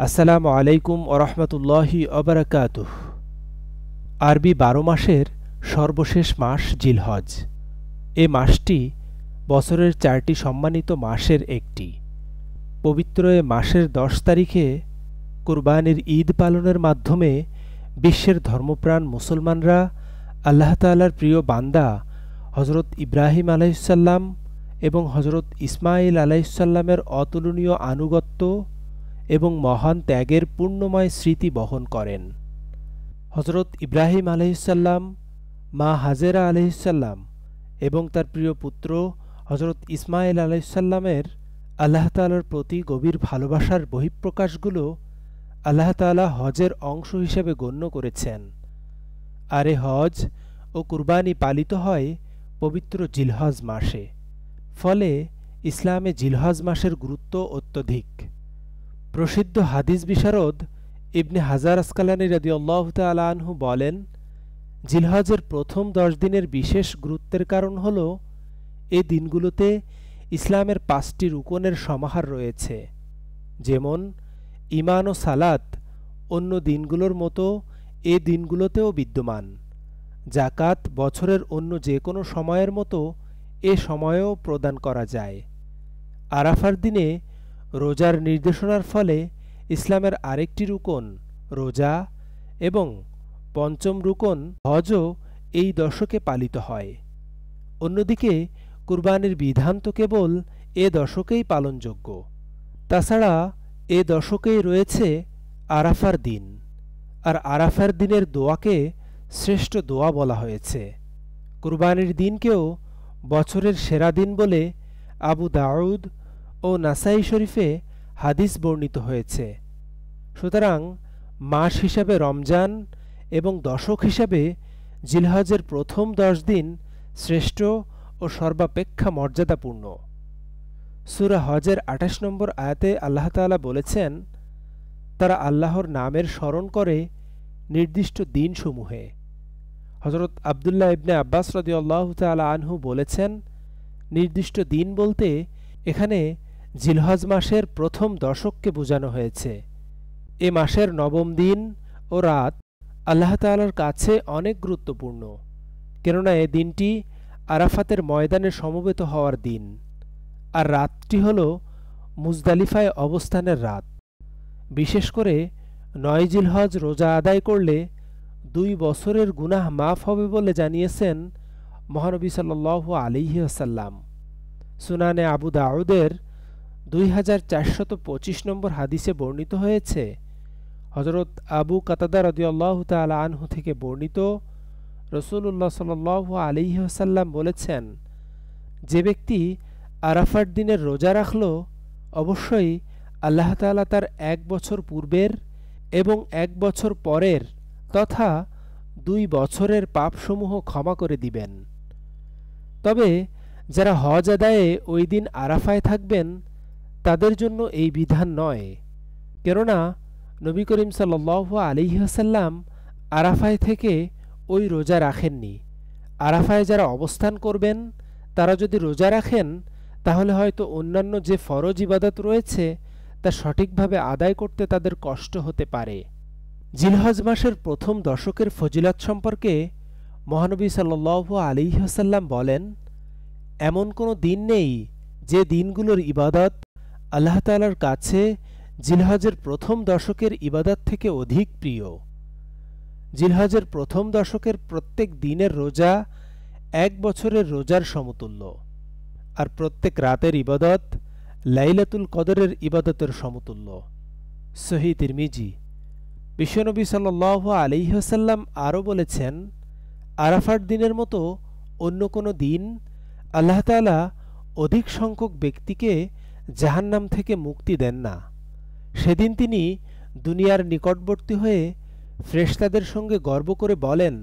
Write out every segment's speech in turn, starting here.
আসসালামু আলাইকুম ওরহমতুল্লাহি অবরাকাতুহ। আরবি ১২ মাসের সর্বশেষ মাস জিলহজ। এ মাসটি বছরের ৪টি সম্মানিত মাসের একটি। পবিত্র এ মাসের ১০ তারিখে কুরবানির ঈদ পালনের মাধ্যমে বিশ্বের ধর্মপ্রাণ মুসলমানরা আল্লাহ তাআলার প্রিয় বান্দা হজরত ইব্রাহিম আলাইহিসসালাম এবং হজরত ইসমাঈল আলাইহিসসালামের অতুলনীয় আনুগত্য এবং মহান ত্যাগের পুণ্যময় স্মৃতি বহন করেন। হজরত ইব্রাহিম আলাইহিসসালাম, মা হাজেরা আলাইহিসসালাম এবং তার প্রিয় পুত্র হজরত ইসমাঈল আলাইহিসসালামের আল্লাহ তাআলার প্রতি গভীর ভালোবাসার বহিঃপ্রকাশগুলো আল্লাহ তাআলা হজের অংশ হিসেবে গণ্য করেছেন। আর এ হজ ও কুরবানি পালিত হয় পবিত্র জিলহজ মাসে। ফলে ইসলামে জিলহজ মাসের গুরুত্ব অত্যধিক। প্রসিদ্ধ হাদিস বিশারদ ইবনে হাজার আসকালানী রাদিয়াল্লাহু তাআলা আনহু বলেন, জিলহজের প্রথম ১০ দিনের বিশেষ গুরুত্বের কারণ হল এ দিনগুলোতে ইসলামের ৫টি রুকনের সমাহার রয়েছে, যেমন ঈমান ও সালাত অন্য দিনগুলোর মতো এ দিনগুলোতেও বিদ্যমান। যাকাত বছরের অন্য যে কোনো সময়ের মতো এ সময়েও প্রদান করা যায়। আরাফার দিনে রোজার নির্দেশনার ফলে ইসলামের আরেকটি রুকন রোজা এবং পঞ্চম রুকন হজও এই দশকে পালিত হয়। অন্যদিকে কুরবানির বিধান তো কেবল এ দশকেই পালনযোগ্য। তাছাড়া এ দশকেই রয়েছে আরাফার দিন, আর আরাফার দিনের দোয়াকে শ্রেষ্ঠ দোয়া বলা হয়েছে। কুরবানির দিনকেও বছরের সেরা দিন বলে আবু দাউদ ও নাসাই শরীফে হাদিস বর্ণিত হয়েছে। সুতরাং মাস হিসাবে রমজান এবং দশক হিসাবে জিলহজের প্রথম ১০ দিন শ্রেষ্ঠ ও সর্বাপেক্ষা মর্যাদাপূর্ণ। সূরা হজের ২৮ নম্বর আয়াতে আল্লাহ তাআলা বলেছেন, তারা আল্লাহর নামের স্মরণ করে নির্দিষ্ট দিনসমূহে। হজরত আবদুল্লাহ ইবনে আব্বাস রাদিয়াল্লাহু তাআলা আনহু বলেছেন, নির্দিষ্ট দিন বলতে এখানে জিলহজ মাসের প্রথম দশককে বোঝানো হয়েছে। এ মাসের নবম দিন ও রাত আল্লাহ তাআলার কাছে অনেক গুরুত্বপূর্ণ, কেননা এ দিনটি আরাফাতের ময়দানে সমবেত হওয়ার দিন, আর রাতটি হল মুজদালিফায় অবস্থানের রাত। বিশেষ করে ৯ জিলহজ রোজা আদায় করলে ২ বছরের গুনাহ মাফ হবে বলে জানিয়েছেন মহানবী সাল্লাল্লাহু আলাইহি ওয়াসাল্লাম। সুনানে আবু দাউদের ২৪২৫ নম্বর হাদিসে বর্ণিত হয়েছে, হজরত আবু কাতাদা রাদিয়াল্লাহু তাআলা আনহু থেকে বর্ণিত, রাসূলুল্লাহ সাল্লাল্লাহু আলাইহি ওয়াসাল্লাম বলেছেন, যে ব্যক্তি আরাফার দিনের রোজা রাখল, অবশ্যই আল্লাহ তাআলা তার ১ বছর পূর্বের এবং ১ বছর পরের তথা ২ বছরের পাপসমূহ ক্ষমা করে দিবেন। তবে যারা হজ আদায়ে ওই দিন আরাফায় থাকবেন তাদের জন্য এই বিধান নয়, কেননা নবী করিম সাল্লাল্লাহু আলাইহি ওয়াসাল্লাম আরাফায় থেকে ওই রোজা রাখেননি। আরাফায় যারা অবস্থান করবেন তারা যদি রোজা রাখেন তাহলে হয়তো অন্যান্য যে ফরজ ইবাদত রয়েছে তা সঠিকভাবে আদায় করতে তাদের কষ্ট হতে পারে। জিলহজ মাসের প্রথম দশকের ফজিলত সম্পর্কে মহানবী সাল্লাল্লাহু আলাইহি ওয়াসাল্লাম বলেন, এমন কোনো দিন নেই যে দিনগুলোর ইবাদত আল্লাহ তাআলার কাছে জিলহজের প্রথম দশকের ইবাদত থেকে অধিক প্রিয়। জিলহজের প্রথম দশকের প্রত্যেক দিনের রোজা ১ বছরের রোজার সমতুল্য, আর প্রত্যেক রাতের ইবাদত লাইলাতুল কদরের ইবাদতের সমতুল্য। সহিহ তিরমিজি। বিশ্বনবী সাল্লাল্লাহু আলাইহি ওয়াসাল্লাম আরও বলেছেন, আরাফার দিনের মতো অন্য কোনো দিন আল্লাহ তাআলা অধিক সংখ্যক ব্যক্তিকে জাহান্নাম থেকে মুক্তি দেন না। সেদিন তিনি দুনিয়ার নিকটবর্তী হয়ে ফেরেশতাদের সঙ্গে গর্ব করে বলেন,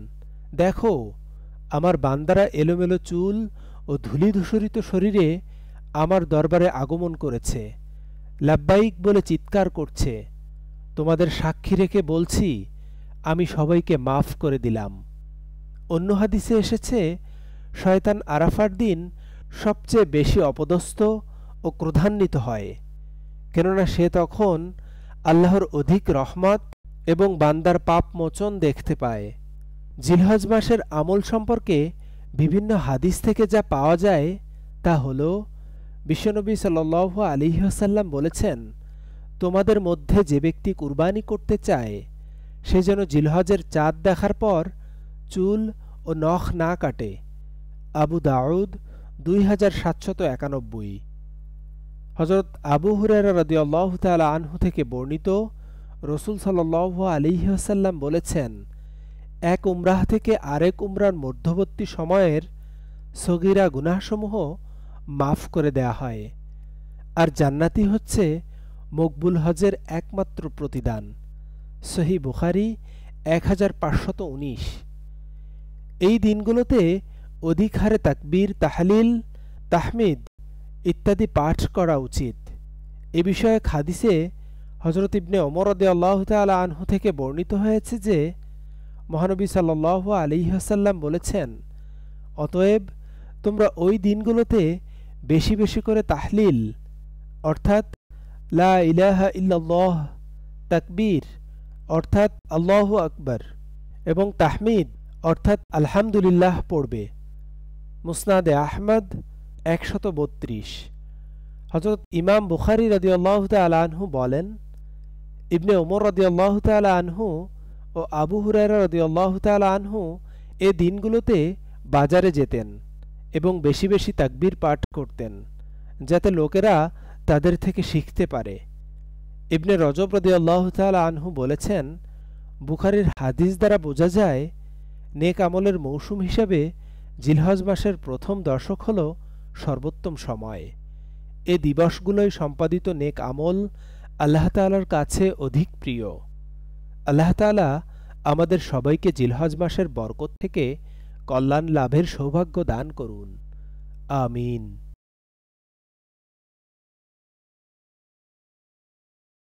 দেখো, আমার বান্দারা এলোমেলো চুল ও ধূলিধূসরিত শরীরে আমার দরবারে আগমন করেছে, লাব্বাইক বলে চিৎকার করছে। তোমাদের সাক্ষী রেখে বলছি, আমি সবাইকে মাফ করে দিলাম। অন্য হাদিসে এসেছে, শয়তান আরাফার দিন সবচেয়ে বেশি অপদস্থ ও ক্রোধান্বিত হয়, কেননা সে তখন আল্লাহর অধিক রহমত এবং বান্দার পাপ মোচন দেখতে পায়। জিলহজ মাসের আমল সম্পর্কে বিভিন্ন হাদিস থেকে যা পাওয়া যায় তা হল, বিশ্বনবী সাল্লাল্লাহু আলাইহি ওয়াসাল্লাম বলেছেন, তোমাদের মধ্যে যে ব্যক্তি কুরবানি করতে চায় সে যেন জিলহজের চাঁদ দেখার পর চুল ও নখ না কাটে। আবু দাউদ 2791। হযরত আবু হুরায়রা রাদিয়াল্লাহু তাআলা আনহু থেকে বর্ণিত, রাসূল সাল্লাল্লাহু আলাইহি ওয়াসাল্লাম বলেছেন, এক উমরাহ থেকে আরেক উমরার মধ্যবর্তী সময়ের সগীরা গুনাহসমূহ মাফ করে দেয়া হয়, আর জান্নাতি হচ্ছে মকবুল হজের একমাত্র প্রতিদান। সহিহ বুখারী 1519। এই দিনগুলোতে অধিক হারে তাকবীর, তাহলিল, তাহমিদ ইত্যাদি পাঠ করা উচিত। এ বিষয়ে হাদিসে হযরত ইবনে ওমর রাদিয়াল্লাহু তাআলা আনহু থেকে বর্ণিত হয়েছে যে, মহানবী সাল্লাল্লাহু আলাইহি ওয়াসাল্লাম বলেছেন, অতএব তোমরা ওই দিনগুলোতে বেশি বেশি করে তাহলিল অর্থাৎ লা ইলাহা ইল্লাল্লাহ, তাকবীর অর্থাৎ আল্লাহু আকবার এবং তাহমিদ অর্থাৎ আলহামদুলিল্লাহ পড়বে। মুসনাদে আহমদ 132। হযরত ইমাম বুখারী রাদিয়াল্লাহু তাআলা আনহু বলেন, ইবনে ওমর রাদিয়াল্লাহু তাআলা আনহু ও আবু হুরায়রা রাদিয়াল্লাহু তাআলা আনহু এ দিনগুলোতে বাজারে যেতেন এবং বেশি বেশি তাকবীর পাঠ করতেন, যাতে লোকেরা তাদের থেকে শিখতে পারে। ইবনে রজব রাদিয়াল্লাহু তাআলা আনহু বলেছেন, বুখারীর হাদিস দ্বারা বোঝা যায়, নেক আমলের মৌসুম হিসাবে জিলহজ মাসের প্রথম দশক হল সর্বোত্তম সময়। এ দিবসগুলোই সম্পাদিত নেক আমল আল্লাহ তাআলার কাছে অধিক প্রিয়। আল্লাহ তাআলা আমাদের সবাইকে জিলহজ মাসের বরকত থেকে কল্যাণ লাভের সৌভাগ্য দান করুন। আমিন।